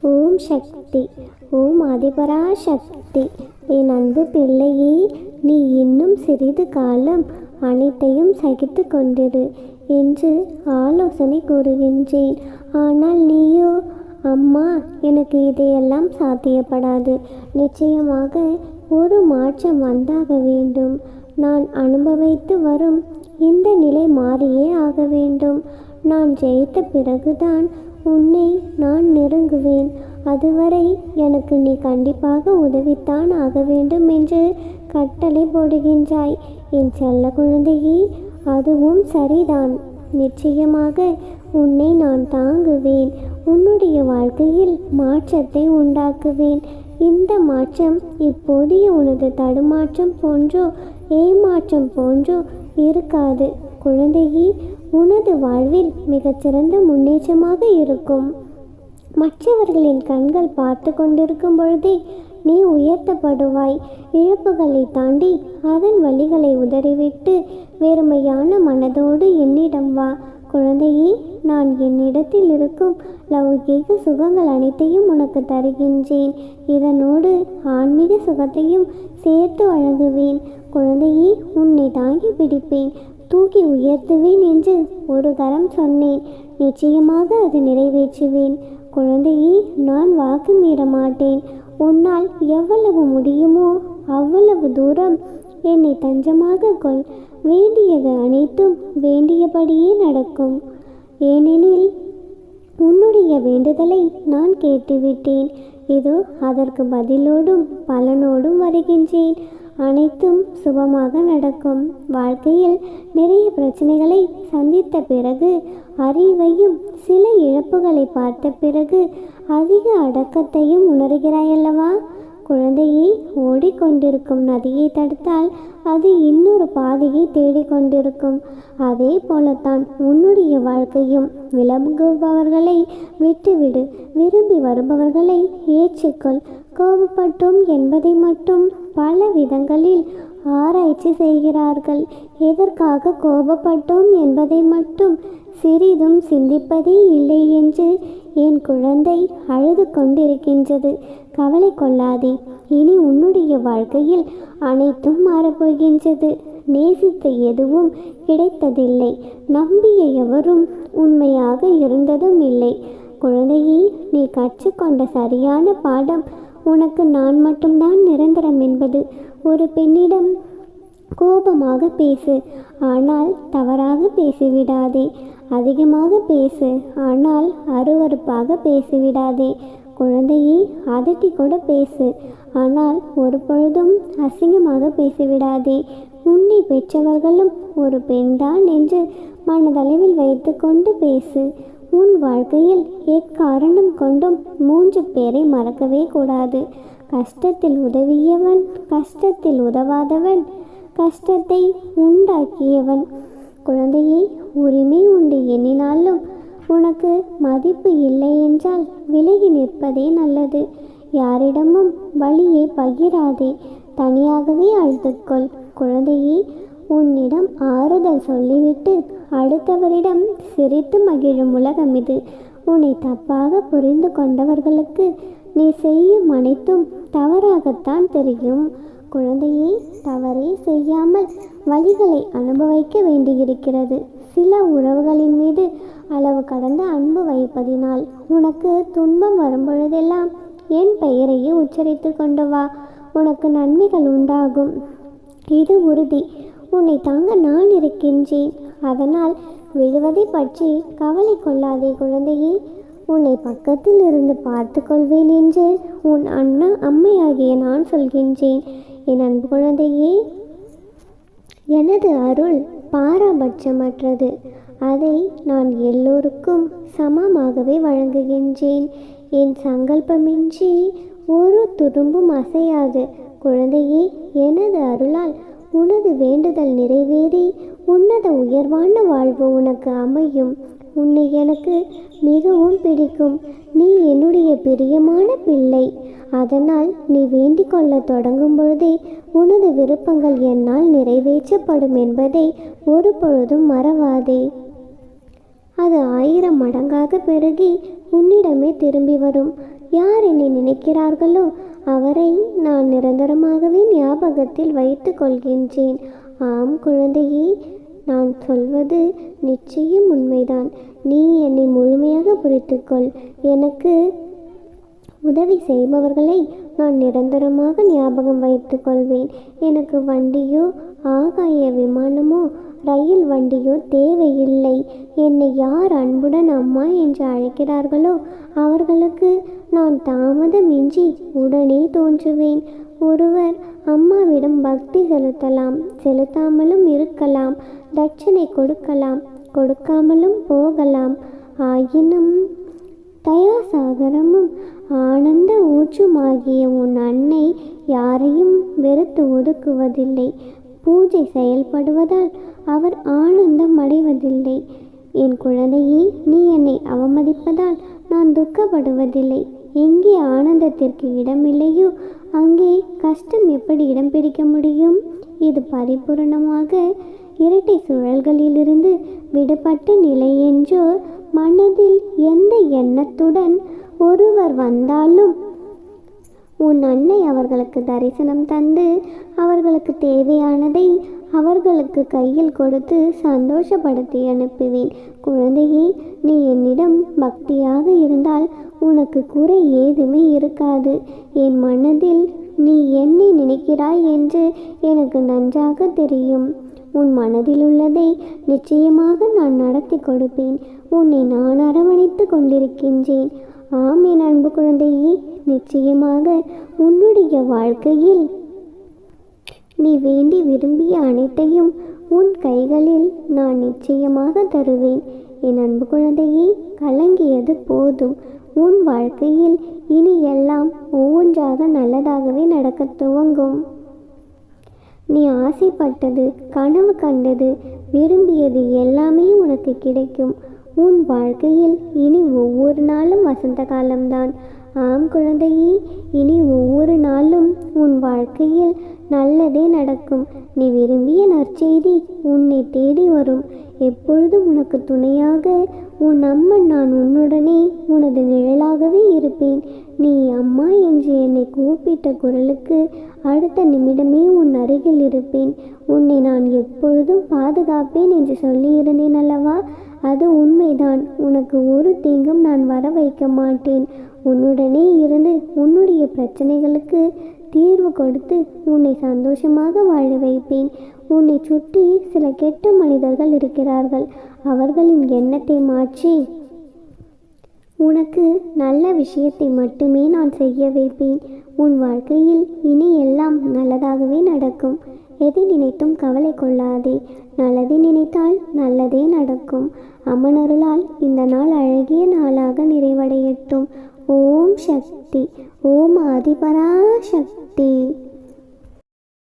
ஓம் சக்தி. ஓம் ஆதிபரா சக்தி. என் அன்பு பிள்ளையே, நீ இன்னும் சிறிது காலம் அனைத்தையும் சகித்து கொண்டிரு என்று ஆலோசனை கூறுகின்றேன். ஆனால் நீயோ, அம்மா, எனக்கு இதையெல்லாம் சாத்தியப்படாது. நிச்சயமாக ஒரு மாற்றம் வந்தாக வேண்டும். நான் அனுபவித்து வரும் இந்த நிலை மாறியே ஆக வேண்டும். நான் ஜெயித்த பிறகுதான் உன்னை நான் நெருங்குவேன். அதுவரை எனக்கு நீ கண்டிப்பாக உதவித்தான் ஆக வேண்டும் என்று கட்டளை போடுகின்றாய் என் செல்ல குழந்தையே. அதுவும் சரிதான். நிச்சயமாக உன்னை நான் தாங்குவேன். உன்னுடைய வாழ்க்கையில் மாற்றத்தை உண்டாக்குவேன். இந்த மாற்றம் இப்போதைய உனது தடுமாற்றம் போன்றோ ஏமாற்றம் போன்றோ இருக்காது குழந்தையே. உனது வாழ்வில் மிகச்சிறந்த முன்னேற்றமாக இருக்கும். மற்றவர்களின் கண்கள் பார்த்து கொண்டிருக்கும் பொழுதே நீ உயர்த்தப்படுவாய். இழப்புகளை தாண்டி அதன் வழிகளை உதறிவிட்டு வெறுமையான மனதோடு என்னிடம் வா குழந்தையே. நான் என்னிடத்தில் இருக்கும் லௌகீக சுகங்கள் அனைத்தையும் உனக்கு தருகின்றேன். இதனோடு ஆன்மீக சுகத்தையும் சேர்த்து வழங்குவேன் குழந்தையே. உன்னை தாங்கி பிடிப்பேன், தூக்கி உயர்த்துவேன் என்று ஒரு கரம் சொன்னேன். நிச்சயமாக அது நிறைவேற்றுவேன் குழந்தையே. நான் வாக்கு மீற மாட்டேன். உன்னால் எவ்வளவு முடியுமோ அவ்வளவு தூரம் என்னை தஞ்சமாக கொள். வேண்டியது அனைத்தும் வேண்டியபடியே நடக்கும். ஏனெனில் உன்னுடைய வேண்டுதலை நான் கேட்டுவிட்டேன். இதோ அதற்கு பதிலோடும் பலனோடும் வருகின்றேன். அனைத்தும் சுபமாக நடக்கும். வாழ்க்கையில் நிறைய பிரச்சனைகளை சந்தித்த பிறகு, அறிவையும் சில இழப்புகளை பார்த்த பிறகு அதிக அடக்கத்தையும் உணர்கிறாயல்லவா குழந்தையை? ஓடிக்கொண்டிருக்கும் நதியை தடுத்தால் அது இன்னொரு பாதையை தேடிக்கொண்டிருக்கும். அதே போலத்தான் உன்னுடைய வாழ்க்கையும். விலகுபவர்களை விட்டுவிடு, விரும்பி வருபவர்களை ஏற்றுக்கொள். கோபப்பட்டோம் என்பதை மட்டும் பல விதங்களில் ஆராய்ச்சி செய்கிறார்கள். எதற்காக கோபப்பட்டோம் என்பதை மட்டும் சிறிதும் சிந்திப்பதே இல்லை என்று என் குழந்தை அழுது கொண்டிருக்கின்றது. கவலை கொள்ளாதே. இனி உன்னுடைய வாழ்க்கையில் அனைத்தும் மாறப்போகின்றது. நேசித்த எதுவும் கிடைத்ததில்லை. நம்பிய எவரும் உண்மையாக இருந்ததும் இல்லை குழந்தையே. நீ கற்றுக்கொண்ட சரியான பாடம் உனக்கு நான் மட்டும்தான் நிரந்தரம் என்பது. ஒரு பெண்ணிடம் கோபமாக பேசு, ஆனால் தவறாக பேசிவிடாதே. அதிகமாக பேசு, ஆனால் அருவருப்பாக பேசிவிடாதே குழந்தையே. அதட்டி கூட பேசு, ஆனால் ஒரு பொழுதும் அசிங்கமாக பேசிவிடாதே. உன்னை பெற்றவர்களும் ஒரு பெண்தான் என்று மனதளவில் வைத்து கொண்டு பேசு. உன் வாழ்க்கையில் எக்காரணம் கொண்டும் 3 பேரை மறக்கவே கூடாது. கஷ்டத்தில் உதவியவன், கஷ்டத்தில் உதவாதவன், கஷ்டத்தை உண்டாக்கியவன். குழந்தையே, உரிமை உண்டு எண்ணினாலும் உனக்கு மதிப்பு இல்லை என்றால் விலகி நிற்பதே நல்லது. யாரிடமும் வழியை பகிராதே. தனியாகவே அழுதுக்கொள் குழந்தையே. உன்னிடம் ஆறுதல் சொல்லிவிட்டு அடுத்தவரிடம் சிரித்து மகிழும் உலகம் இது. உன்னை தப்பாக புரிந்து கொண்டவர்களுக்கு நீ செய்யும் அனைத்தும் தவறாகத்தான் தெரியும் குழந்தையே. தவறே செய்யாமல் வழிகளை அனுபவிக்க வேண்டியிருக்கிறது. சில உறவுகளின் மீது அளவு கடந்த அன்பு வைப்பதினால் உனக்கு துன்பம் வரும்பொழுதெல்லாம் என் பெயரையே உச்சரித்து கொண்டு வா. உனக்கு நன்மைகள் உண்டாகும், இது உறுதி. உன்னை தாங்க நான் இருக்கின்றேன். அதனால் விழுவதை பற்றி கவலை கொள்ளாதே குழந்தையே. உன்னை பக்கத்தில் இருந்து பார்த்து கொள்வேன் என்று உன் அம்மையாகிய நான் சொல்கின்றேன். என் அன்பு குழந்தையே, எனது அருள் பாரபட்சமற்றது. அதை நான் எல்லோருக்கும் சமமாகவே வழங்குகின்றேன். என் சங்கல்பமின்றி ஒரு துரும்பும் அசையாது குழந்தையே. எனது அருளால் உனது வேண்டுதல் நிறைவேறி உன்னத உயர்வான வாழ்வு உனக்கு அமையும். உன்னை எனக்கு மிகவும் பிடிக்கும். நீ என்னுடைய பிரியமான பிள்ளை. அதனால் நீ வேண்டிக் கொள்ள தொடங்கும் பொழுதே உனது விருப்பங்கள் என்னால் நிறைவேற்றப்படும் என்பதை ஒரு பொழுதும் மறவாதே. அது 1000 மடங்காக பெருகி உன்னிடமே திரும்பி வரும். யார் என்னை நினைக்கிறார்களோ அவரை நான் நிரந்தரமாகவே ஞாபகத்தில் வைத்து கொள்கின்றேன். ஆம் குழந்தையே, நான் சொல்வது நிச்சயம் உண்மைதான். நீ என்னை முழுமையாக புரிந்துகொள். எனக்கு உதவி செய்பவர்களை நான் நிரந்தரமாக ஞாபகம் வைத்து கொள்வேன். எனக்கு வண்டியோ ஆகாய விமானமோ ரயில் வண்டியோ தேவையில்லை. என்னை யார் அன்புடன் அம்மா என்று அழைக்கிறார்களோ அவர்களுக்கு நான் தாமதமின்றி உடனே தோன்றுவேன். ஒருவர் அம்மாவிடம் பக்தி செலுத்தலாம், செலுத்தாமலும் இருக்கலாம், தட்சணை கொடுக்கலாம், கொடுக்காமலும் போகலாம். ஆயினும் தயாசாகரமும் ஆனந்த ஊற்றுமாகிய உன் அன்னை யாரையும் வெறுத்து ஒதுக்குவதில்லை. பூஜை செயல்படுவதால் அவர் ஆனந்தம் அடைவதில்லை. என் குழந்தையே, நீ என்னை அவமதிப்பதால் நான் துக்கப்படுவதில்லை. எங்கே ஆனந்தத்திற்கு இடமில்லையோ அங்கே கஷ்டம் எப்படி இடம் பிடிக்க முடியும்? இது பரிபூரணமாக இரட்டை சுழல்களிலிருந்து விடுபட்ட நிலை என்றோ மனதில் எந்த எண்ணத்துடன் ஒருவர் வந்தாலும் உன் அன்னை அவர்களுக்கு தரிசனம் தந்து அவர்களுக்கு தேவையானதை அவர்களுக்கு கையில் கொடுத்து சந்தோஷப்படுத்தி அனுப்புவேன். குழந்தையே, நீ என்னிடம் பக்தியாக இருந்தால் உனக்கு குறை ஏதுமே இருக்காது. என் மனதில் நீ என்னை நினைக்கிறாய் என்று எனக்கு நன்றாக தெரியும். உன் மனதில் உள்ளதை நிச்சயமாக நான் நடத்தி கொடுப்பேன். உன்னை நான் அரவணைத்து கொண்டிருக்கின்றேன். ஆம் என் அன்பு குழந்தையே, நிச்சயமாக உன்னுடைய வாழ்க்கையில் நீ வேண்டி விரும்பிய அனைத்தையும் உன் கைகளில் நான் நிச்சயமாக தருவேன். என் அன்பு குழந்தையே, கலங்கியது போதும். உன் வாழ்க்கையில் இனி எல்லாம் ஒவ்வொன்றாக நல்லதாகவே நடக்க துவங்கும். நீ ஆசைப்பட்டது, கனவு கண்டது, விரும்பியது எல்லாமே உனக்கு கிடைக்கும். உன் வாழ்க்கையில் இனி ஒவ்வொரு நாளும் வசந்த காலம்தான். ஆம் குழந்தையே, இனி ஒவ்வொரு நாளும் உன் வாழ்க்கையில் நல்லதே நடக்கும். நீ விரும்பிய நற்செய்தி உன்னை தேடி வரும். எப்பொழுதும் உனக்கு துணையாக உன் அம்மன் நான் உன்னுடனே உனது நிழலாகவே இருப்பேன். நீ அம்மா என்று என்னை கூப்பிட்ட குரலுக்கு அடுத்த நிமிடமே உன் அருகில் இருப்பேன். உன்னை நான் எப்பொழுதும் பாதுகாப்பேன் என்று சொல்லியிருந்தேன் அல்லவா? அது உண்மைதான். உனக்கு ஒரு தீங்கும் நான் வர வைக்க மாட்டேன். உன்னுடனே இருந்து உன்னுடைய பிரச்சனைகளுக்கு தீர்வு கொடுத்து உன்னை சந்தோஷமாக வாழ வைப்பேன். உன்னை சுற்றி சில கெட்ட மனிதர்கள் இருக்கிறார்கள். அவர்களின் எண்ணத்தை மாற்றி உனக்கு நல்ல விஷயத்தை மட்டுமே நான் செய்ய வைப்பேன். உன் வாழ்க்கையில் இனி எல்லாம் நல்லதாகவே நடக்கும். எதை நினைத்தும் கவலை கொள்ளாதே. நல்லதை நினைத்தால் நல்லதே நடக்கும். அம்மனருளால் இந்த நாள் அழகிய நாளாக நிறைவடையட்டும். ஓம் சக்தி. ஓம் ஆதிபராசக்தி.